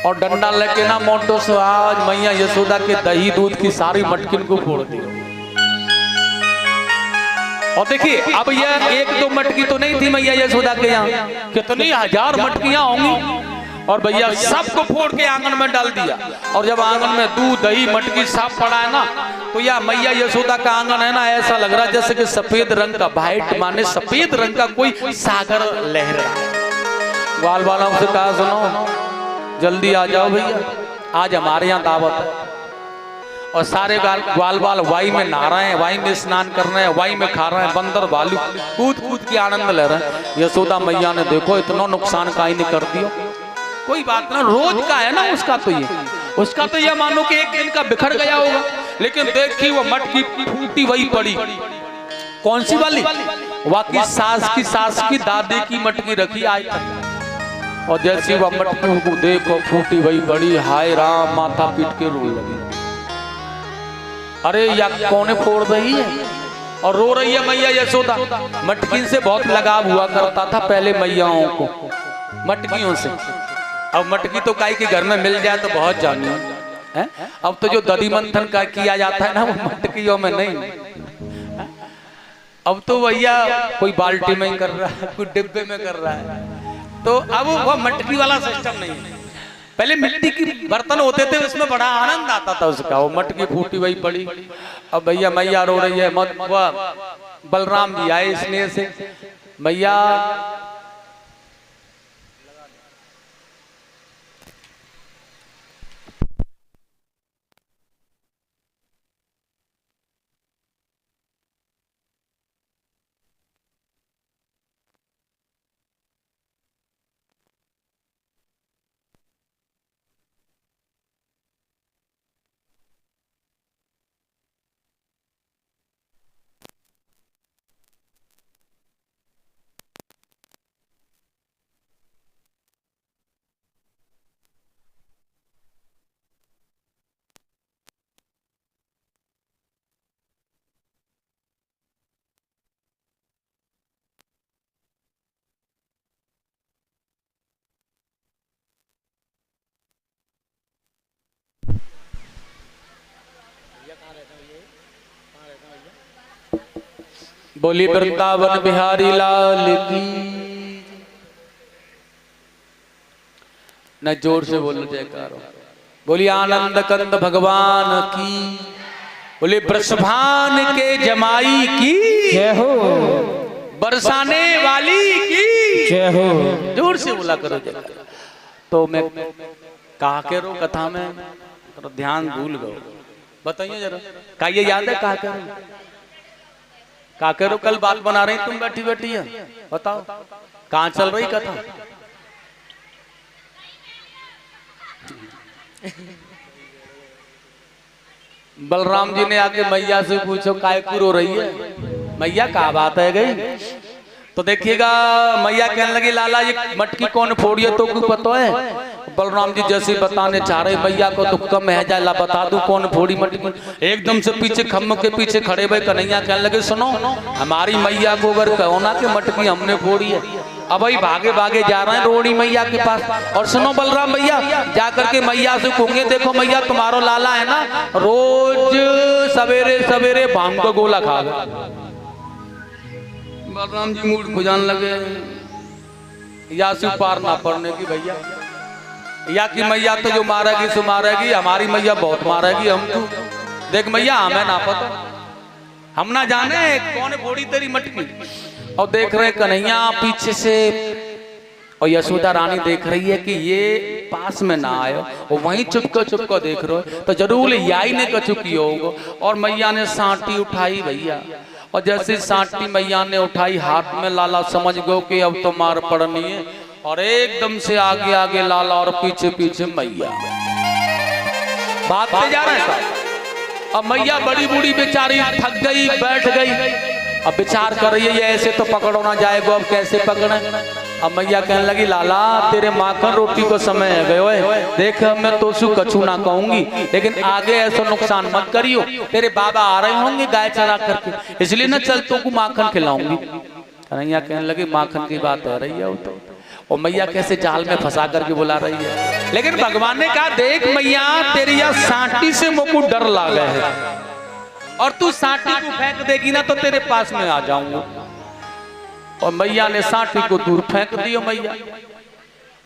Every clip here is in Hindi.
और डंडा लेके ना मोटो से आज मैया यशोदा के दही दूध की सारी मटकिन को फोड़ दी। और देखिए अब यह एक दो मटकी तो नहीं थी मैया यशोदा के यहाँ, कितनी हजार मटकियां होंगी। और भैया सबको फोड़ के आंगन में डाल दिया। और जब आंगन में दूध दही मटकी साफ पड़ा है ना, तो यह मैया यशोदा का आंगन है ना, ऐसा लग रहा है जैसे कि सफेद रंग का, वाइट माने सफेद रंग का कोई सागर लहर रहा है। ग्वाल वालों से कहा सुनो जल्दी आ जाओ भैया, आज हमारे यहाँ दावत है। और सारे ग्वाल बाल वाई में नहा रहे हैं, वाई में स्नान कर रहे हैं, वाई में खा रहे हैं, बंदर भालू कूद कूद के आनंद ले रहे हैं। यशोदा मैया ने देखो इतना नुकसान काहे नहीं कर दिया। कोई बात ना, रोज का है ना उसका तो ये मानो कि एक दिन का बिखर गया होगा। लेकिन देखी वो मटकी फूटी वही पड़ी। कौन सी वाली? वाकई सास की दादी की मटकी रखी आई। और जैसी वह मटकी को देखो फूटी वही बड़ी, हाय राम, माथा पीट के रो लगी। अरे या कौन फोड़ रही है? और रो रही है मैया यशोदा। मटकी से बहुत लगाव हुआ करता था पहले मैयाओं को, मटकियों से। अब मटकी तो काई के घर में मिल जाए तो बहुत जानी है। अब तो जो दधी मंथन का किया जाता है ना, वो मटकियों में नहीं। अब तो भैया कोई बाल्टी में ही कर रहा है, कोई डिब्बे में कर रहा है। तो अब वो मटकी वाला सिस्टम नहीं है। पहले मिट्टी की बर्तन होते थे, उसमें बड़ा आनंद आता था उसका। वो मटकी फूटी वही पड़ी। अब भैया मैया रो रही है। बलराम जी आए स्नेह से, मैया बोली वृंदावन बिहारी लाल की। न जोर से बोलो जयकारो। बोली आनंद कंद भगवान की। बोली वृषभान के जमाई की जय हो, बरसाने वाली की जय हो। जोर से बोला करो जयकारो। तो मैं कहा करो कथा में तो ध्यान भूल गए, बताइए जरा। का ये याद है कहा करो? का करो कल बात बना रही तुम बैठी बैठी है, बताओ कहाँ चल रही कथा? बलराम जी ने आके मैया से पूछो काय को रो रही है? मैया क्या बात है गई? तो देखिएगा मैया कहने लगी लाला ये मटकी कौन फोड़ी है तो कुछ पता है? बलराम जी जैसे बताने चाह रहे मैया को तो कम है जाला बता दूं कौन फोड़ी मटकी। एकदम से पीछे खम्भ के पीछे खड़े भाई कन्हैया कहने लगे सुनो हमारी मैया को अगर कहो ना कि मटकी हमने फोड़ी है। अब भाई भागे भागे जा रहे हैं रोड़ी मैया के पास। और सुनो बलराम भैया जा करके मैया से कहोगे देखो मैया तुम्हारो लाला है ना रोज सवेरे सवेरे भांग का गोला खा गए। बलराम जी मूड खुजान लगे या से पार ना पड़ने की भैया, या कि मैया तो जो मारेगी सो मारेगी, हमारी मैया बहुत मारेगी हमको। देख मैया हमें ना पता, हम ना जाने कौन फोड़ी तेरी मटकी। और देख रहे कन्हैया पीछे से और यशोदा रानी देख रही है कि ये पास में ना आए और वहीं चुपका देख रहे हो तो जरूर याई ने कचुकी होगा। और मैया ने सांटी उठाई भैया, और जैसे सांटी मैया ने उठाई हाथ में लाला समझ गयो कि अब तो मार पड़नी है। और एकदम से आगे आगे लाला और पीछे पीछे मैया भागते जा रहे हैं। अब मैया बड़ी बूढ़ी बेचारी थक गई बैठ गई। अब विचार कर रही है ऐसे तो पकड़ो ना जाएगा, अब कैसे पकड़े। अब मैया कहने लगी लाला तेरे माखन रोटी को समय है गयो है, देख मैं तो सु कछु ना कहूंगी लेकिन आगे ऐसा नुकसान मत करियो। तेरे बाबा आ रहे होंगे गाय चरा करके, इसलिए ना चल तो को माखन खिलाऊंगी। कन्हैया कहने लगी माखन की बात है रही है तो। और मैया कैसे जाल में फंसा करके बुला रही है। लेकिन भगवान ने कहा देख मैया तेरी यह सांटी से मुझको डर लगा है और तू सांटी को फेंक देगी ना तो तेरे पास में आ जाऊंगा। और मैया ने सांटी को दूर फेंक दिया मैया,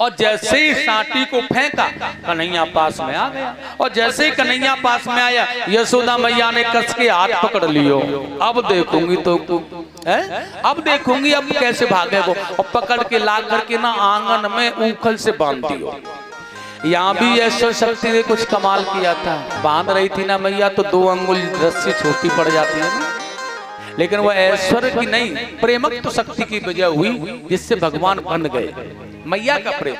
और जैसे ही सांटी को फेंका कन्हैया पास में आ गया। और जैसे ही कन्हैया पास में आया यशोदा मैया ने कस के हाथ पकड़ लियो। अब देखूंगी तो अब देखूंगी अब कैसे भागे वो। और पकड़ के ला करके ना आंगन में ऊखल से बांध दियो। यहाँ भी ऐश्वर्य शक्ति ने कुछ कमाल किया था। बांध रही थी ना मैया तो 2 अंगुल रस्सी छोटी पड़ जाती है ना, लेकिन वह ऐश्वर्य की नहीं प्रेमक तो शक्ति की वजह हुई जिससे भगवान बन गए। मैया का प्रेम।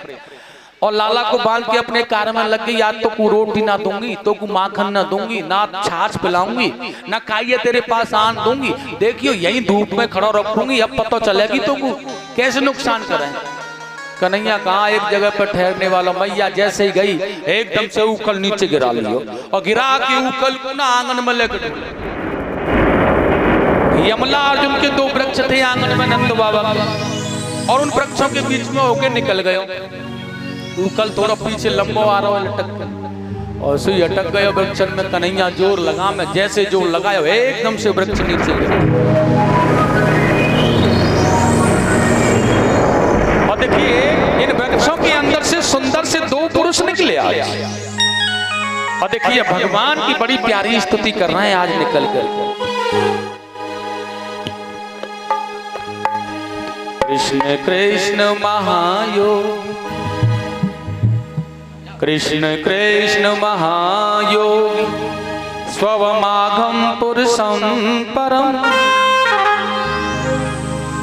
और लाला को बांध के अपने कार में लग गई, या तो को रोटी ना दूंगी, तो को माखन ना दूंगी, ना छाछ पिलाऊंगी, ना खाइए तेरे पास आन दूंगी, देखियो यही धूप में खड़ा रखूंगी, अब पता चलेगी तो को कैसे नुकसान करें। कन्हैया कहाँ एक जगह पर ठहरने वाला। मैया जैसे ही गई एकदम से उखल नीचे गिरा लियो और गिरा के उखल को ना आंगन में लेकर। यमला अर्जुन के 2 वृक्ष थे आंगन में नंद बाबा के, और उन वृक्षों के बीच में होके निकल गए। उकल थोड़ा पीछे लंबो आ रहा है लटक कर, और सुई अटक गए वृक्ष में। कन्हैया जोर लगा, मैं जैसे जोर लगाया एकदम से वृक्ष नीचे गिरा। और देखिए इन वृक्षों के अंदर से सुंदर से 2 पुरुष निकले आज। और देखिए भगवान की बड़ी प्यारी स्तुति कर रहे हैं आज निकल कर। कृष्ण कृष्ण महायोग, कृष्ण कृष्ण महायोग, स्वमाघम पुरुषं परम,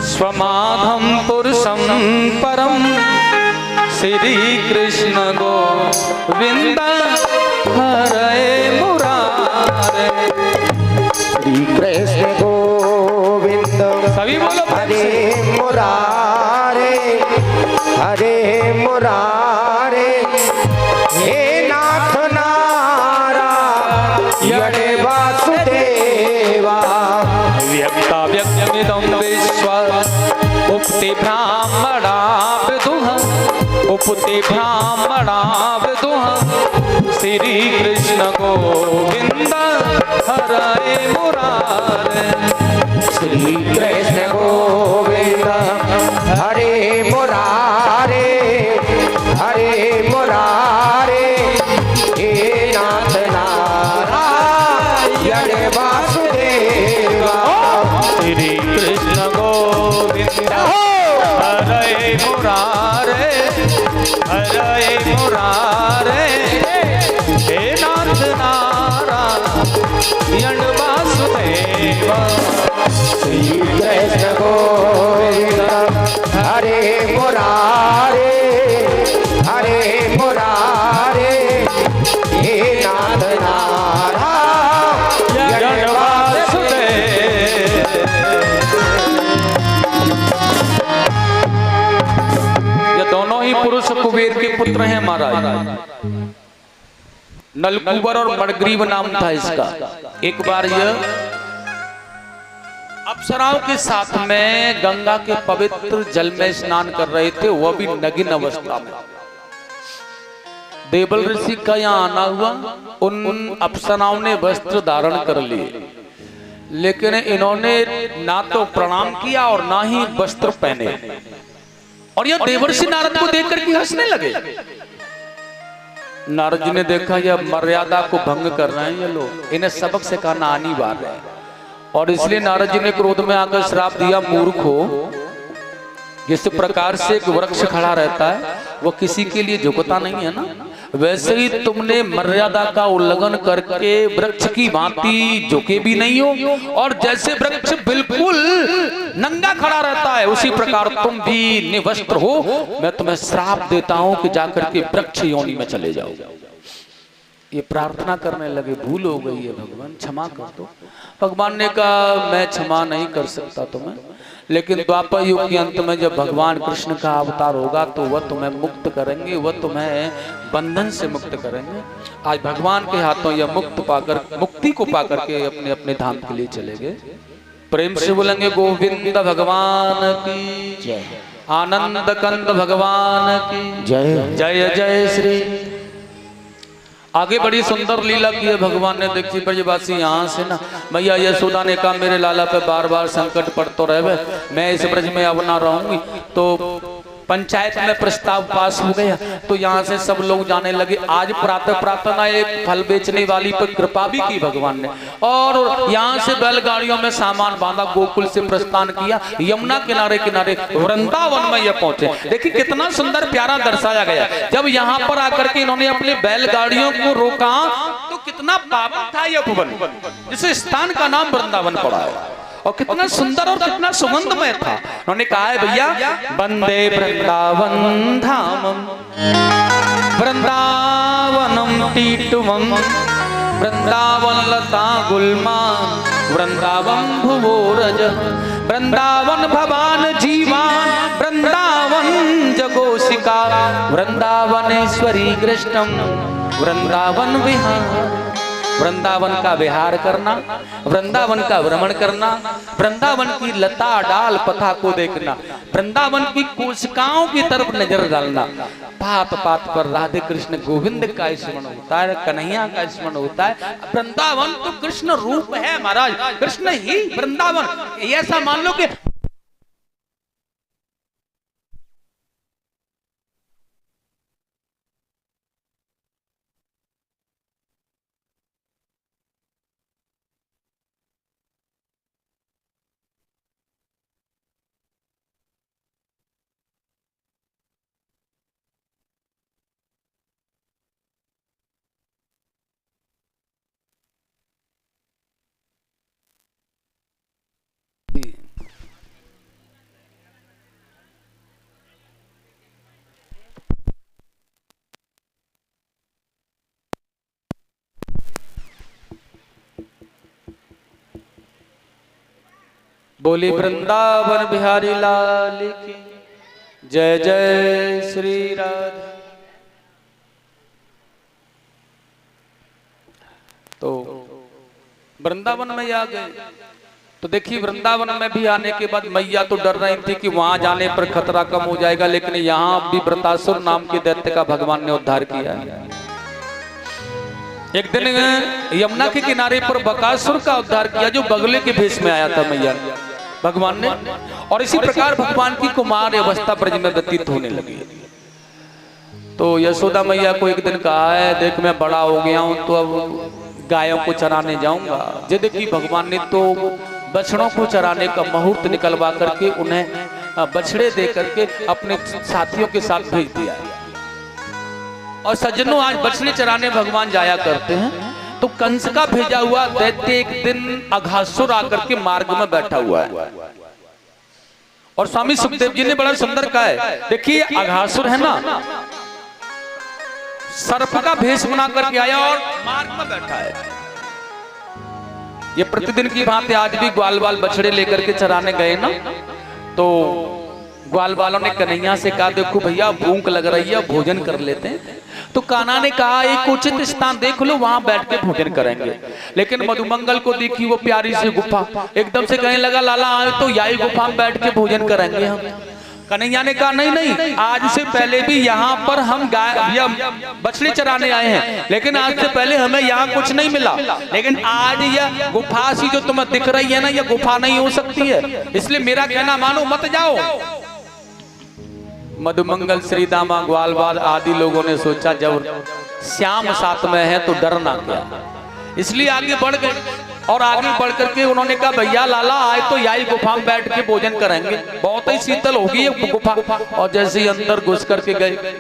स्वमाघम पुरुषं परम, श्री कृष्ण गोविंद हरे मुरारे। श्री कृष्ण गोविंद सभी बोलो हरे मुरारे, हरे मुरारे, हे नाथ नारायण वासुदेवा। व्यक्ता व्यक्तमिदं विश्व उपति ब्राह्मणा विदुः, उपति ब्राह्मणा विदुः, श्री कृष्ण गोविंद हरे मुरारे। श्री कृष्ण गोविंद हरे मुरारे, हरे मुरारे, हे नाथ नारायण वासुदेवा। श्री कृष्ण गोविंद हरे मुरारे, हरे मुरारे, हे नाथ नारायण वासुदेवा। श्री कृष्ण गोविंद हरे मुरारे, हरे मुरारे, हे नाथ नारायण वासुदेव। ये दोनों ही पुरुष कुबेर के पुत्र हैं महाराज। नलकूबर और मणग्रीव नाम था इसका। एक बार यह अप्सराओं के साथ में गंगा के पवित्र जल में स्नान कर रहे थे, वह भी नगिन अवस्था में। देवल ऋषि का यहाँ आना हुआ, उन अप्सराओं ने वस्त्र धारण कर लिए, लेकिन इन्होंने ना तो प्रणाम किया और ना ही वस्त्र पहने। और यह देवर्षि नारद को देख करके हंसने लगे। नारद जी ने देखा यह मर्यादा को भंग कर रहे हैं ये लोग, इन्हें सबक सिखाना अनिवार्य है। और इसलिए नारद जी ने क्रोध में आकर श्राप दिया, मूर्ख हो, जिस प्रकार से एक वृक्ष खड़ा रहता है वो किसी के लिए झुकता नहीं है ना, वैसे ही तुमने मर्यादा का उल्लंघन करके वृक्ष की भांति झुके भी नहीं हो, और जैसे वृक्ष बिल्कुल नंगा खड़ा रहता है उसी प्रकार तुम भी निवस्त्र हो। मैं तुम्हें श्राप देता हूं कि जाकर के वृक्ष योनि में चले जाओ। ये प्रार्थना करने लगे, भूल हो गई है भगवान क्षमा कर दो। भगवान ने कहा मैं क्षमा नहीं कर सकता तुम्हें, लेकिन द्वापर युग के अंत में जब भगवान कृष्ण का अवतार होगा तो वह तुम्हें मुक्त करेंगे, वह तुम्हें बंधन से मुक्त करेंगे। आज भगवान के हाथों यह मुक्ति को पाकर के अपने अपने धाम के लिए चले गए। प्रेम से बोलेंगे गोविंद भगवान की जय। आनंद कंद भगवान की जय। जय जय श्री। आगे बड़ी सुंदर लीला की है भगवान ने। देखी ब्रजवासी यहाँ से ना मैया यशोदा ने कहा मेरे लाला पे बार बार संकट पड़ता रहे, मैं इस ब्रज में अब ना रहूंगी। तो पंचायत में प्रस्ताव पास हो गया, तो यहाँ से सब लोग जाने लगे। आज प्रातः प्रातः ना एक फल बेचने वाली पर कृपा भी की भगवान ने, और यहाँ से बैलगाड़ियों में सामान बांधा, गोकुल से प्रस्थान किया, यमुना किनारे किनारे वृंदावन में ये पहुंचे। देखिए कितना सुंदर प्यारा दर्शाया गया। जब यहाँ पर आकर के इन्होंने अपने बैलगाड़ियों को रोका तो कितना पावन था यह भुवन, जिस स्थान का नाम वृंदावन पड़ा है, और कितना सुंदर और कितना सुगंधमय था। उन्होंने कहा है भैया वंदे वृंदावन धामम वृंदावनम टीटवम वृंदावन लता गुलमा वृंदावन भुवोरज वृंदावन भवान जीवान वृंदावन जगोशिका वृंदावनेश्वरी कृष्णम वृंदावन विहार। वृंदावन का विहार करना, वृंदावन का भ्रमण करना, वृंदावन की लता डाल पथा को देखना, वृंदावन की कोशिकाओं की तरफ नजर डालना। पात पात पर राधे कृष्ण गोविंद का स्मरण होता है, कन्हैया का स्मरण होता है। वृंदावन तो कृष्ण रूप है महाराज, कृष्ण ही वृंदावन। ऐसा मान लो कि बोली वृंदावन बिहारी लाल की जय जय श्री राधे। तो वृंदावन में आ गए। तो देखिए वृंदावन में भी आने के बाद मैया तो डर रही थी कि वहां जाने पर खतरा कम हो जाएगा, लेकिन यहाँ भी वृतासुर नाम के दैत्य का भगवान ने उद्धार किया। एक दिन यमुना के किनारे पर बकासुर का उद्धार किया, जो बगले के भेष में आया था मैया भगवान ने। और इसी प्रकार भगवान की कुमार अवस्था ब्रज में व्यतीत होने लगी। तो यशोदा मैया को एक दिन कहा है देख मैं बड़ा हो गया हूं, तो अब गायों को चराने जाऊंगा। जे देखिए भगवान ने तो बछड़ों को चराने का मुहूर्त निकलवा करके उन्हें बछड़े दे करके अपने साथियों के साथ भेज दिया। और सज्जनों आज बछड़े चराने भगवान जाया करते हैं, तो कंस का भेजा हुआ दैत्य एक दिन अघासुर आकर के मार्ग में बैठा हुआ है। और स्वामी सुखदेव जी ने बड़ा सुंदर कहा है, देखिए अघासुर है ना, सर्प का भेष बना करके आया और मार्ग में बैठा है। ये प्रतिदिन की भांति आज भी ग्वाल बाल बछड़े लेकर के चराने गए ना, तो ग्वाल बालों ने कन्हैया से कहा देखो भैया भूख लग रही है, भोजन कर लेते हैं। तो कान्हा ने कहा एक उचित स्थान देख लो, वहां बैठ के भोजन करेंगे। लेकिन मधुमंगल को देखी वो प्यारी सी गुफा, एकदम से कहने लगा लाला आए तो यही गुफा में बैठ के भोजन करेंगे हम। कन्हैया ने कहा नहीं नहीं, आज से पहले भी यहाँ पर हम गाय बछड़े चराने आए हैं, लेकिन आज से पहले हमें यहाँ कुछ नहीं मिला। लेकिन आज यह गुफा सी जो तुम्हें दिख रही है ना, यह गुफा नहीं हो सकती है, इसलिए मेरा कहना मानो मत जाओ। मधुमंगल श्रीदामा ग्वालवाल आदि लोगों ने सोचा जब श्याम साथ में है तो डरना क्या, इसलिए आगे बढ़ गए। और आगे बढ़ करके उन्होंने कहा भैया लाला आए तो यही गुफा में बैठ के भोजन करेंगे, बहुत ही शीतल होगी ये गुफा। और जैसे ही अंदर घुस करके गए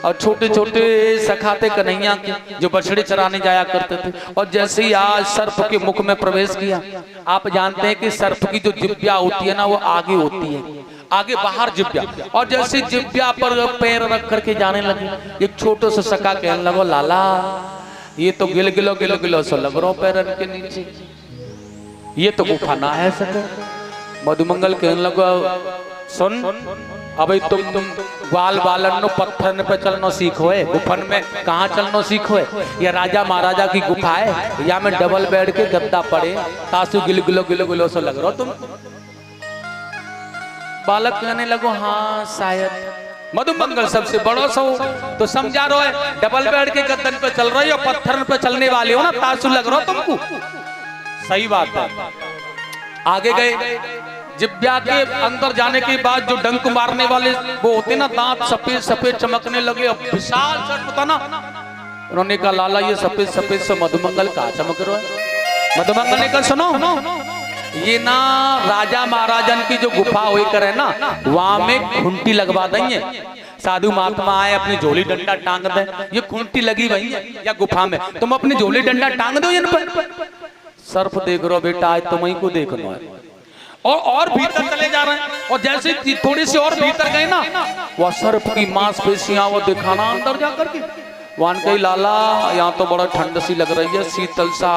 और छोटे छोटे सखाते कन्हैया के जो बछड़े चराने जाया करते थे, और जैसे ही आज सर्प के मुख में प्रवेश किया। आप जानते हैं कि सर्प की जो जिब्या होती है ना वो आगे होती है, आगे बाहर जिब्या। और जैसे जिब्या पर पैर रख करके जाने लगे, एक छोटा सा सखा कहने लगा लाला ये तो गिल गिलो गिलो गिलो सो लग रहा पैर के नीचे, ये तो गुफा ना है सके। मधुमंगल कहने लगा सुन अबे तुम ग्वाल बालन नो पत्थर पे चलना सीखो है, गुफन में कहाँ चलना सीखो है। या राजा महाराजा की गुफा है, या में डबल बेड के गद्दा पड़े तासु गिल गिलो गिलो गिलो सो लग रहा तुम। बालक कहने लगो हाँ शायद मधुमंगल सबसे बड़ो सो तो समझा रहे है डबल बेड के गद्दन पे चल रही हो, पत्थर पे चलने वाले हो ना, तासु लग रहा हो तुमको। सही बात है। आगे गए, जिब्या के अंदर जाने के बाद जो डंक मारने वाले वो होते ना, दांत सफेद सफेद चमकने लगे, अब विशाल सर्प था ना। उन्होंने कहा लाला ये सफेद सफेद से मधुमंगल कहाँ चमक रहा है? मधुमंगल ने कहा सुनो, ये ना राजा महाराजन की जो गुफा हुई करे ना, वहां में खूंटी लगवा देंगे, साधु महात्मा आए अपनी झोली डंडा टांग दे, ये खूंटी लगी वही है या गुफा में, तुम अपनी झोली डंडा टांग दो इन पर। सर्प देख रहे हो बेटा, आज तुम ही को देखना है। और भीतर चले जा रहे हैं, और जैसे थोड़ी सी और भीतर गए ना, वह सर्प की मांसपेशियां वो दिखाना अंदर जाकर के। वान कही लाला यहाँ तो बड़ा ठंड सी लग रही है, शीतल सा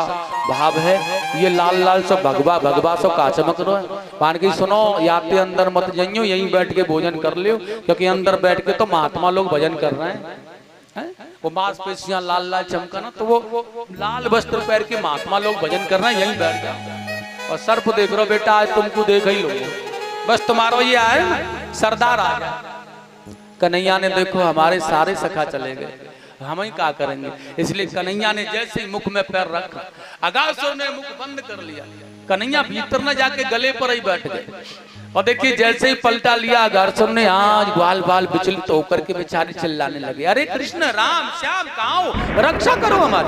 भाव है, ये लाल लाल सा भगवा भगवा सा का चमक रहा है। वान कही सुनो, याते अंदर मत जाइयो, यहीं बैठ के भोजन कर लियो, क्योंकि अंदर बैठ के तो महात्मा लोग भजन कर रहे हैं। वो मांसपेशियां लाल लाल चमका ना, तो वो लाल वस्त्र पहन के महात्मा लोग भजन कर रहे हैं, यहीं बैठ जाओ। और सर्प देख रहे हो बेटा, आज तुमको देख ही लो, बस तुम्हारा ये आए सरदार आ गया। कन्हैया ने देखो हमारे सारे सखा चले गए, हम ही क्या करेंगे, इसलिए कन्हैया ने जैसे ही मुख में पैर रखा, अगासुर ने मुख बंद कर लिया, कन्हैया भीतर न जाके गले पर ही बैठ गए। और देखिए जैसे ही पलटा लिया, अगासुर ने आज ग्वाल बाल विचलित होकर के बेचारे चिल्लाने लगे, अरे कृष्ण राम श्याम कहाँ हो, रक्षा करो हमारी।